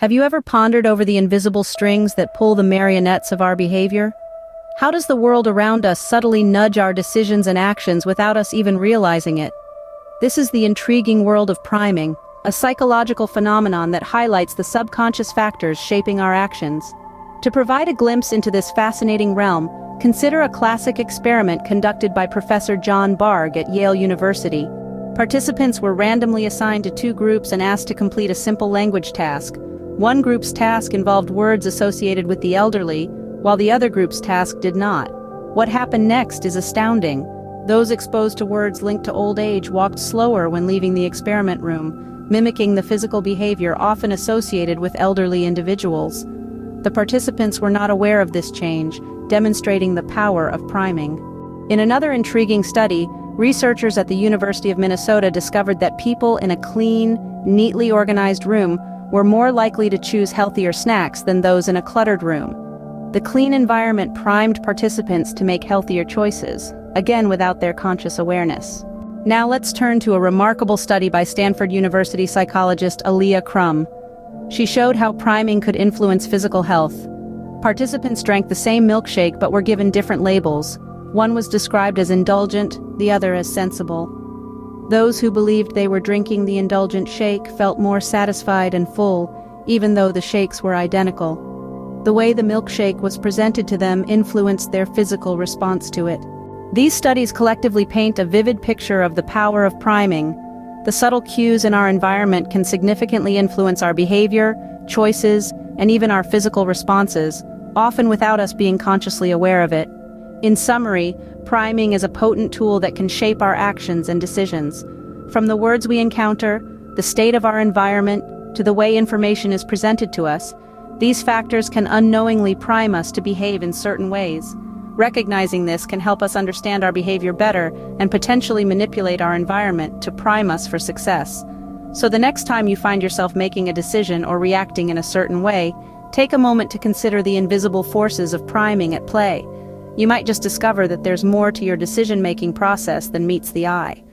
Have you ever pondered over the invisible strings that pull the marionettes of our behavior? How does the world around us subtly nudge our decisions and actions without us even realizing it? This is the intriguing world of priming, a psychological phenomenon that highlights the subconscious factors shaping our actions. To provide a glimpse into this fascinating realm, consider a classic experiment conducted by Professor John Bargh at Yale University. Participants were randomly assigned to two groups and asked to complete a simple language task. One group's task involved words associated with the elderly, while the other group's task did not. What happened next is astounding. Those exposed to words linked to old age walked slower when leaving the experiment room, mimicking the physical behavior often associated with elderly individuals. The participants were not aware of this change, demonstrating the power of priming. In another intriguing study, researchers at the University of Minnesota discovered that people in a clean, neatly organized room were more likely to choose healthier snacks than those in a cluttered room. The clean environment primed participants to make healthier choices, again without their conscious awareness. Now let's turn to a remarkable study by Stanford University psychologist Alia Crum. She showed how priming could influence physical health. Participants drank the same milkshake but were given different labels. One was described as indulgent, the other as sensible. Those who believed they were drinking the indulgent shake felt more satisfied and full, even though the shakes were identical. The way the milkshake was presented to them influenced their physical response to it. These studies collectively paint a vivid picture of the power of priming. The subtle cues in our environment can significantly influence our behavior, choices, and even our physical responses, often without us being consciously aware of it. In summary, priming is a potent tool that can shape our actions and decisions. From the words we encounter, the state of our environment, to the way information is presented to us, these factors can unknowingly prime us to behave in certain ways. Recognizing this can help us understand our behavior better and potentially manipulate our environment to prime us for success. So the next time you find yourself making a decision or reacting in a certain way, take a moment to consider the invisible forces of priming at play. You might just discover that there's more to your decision-making process than meets the eye.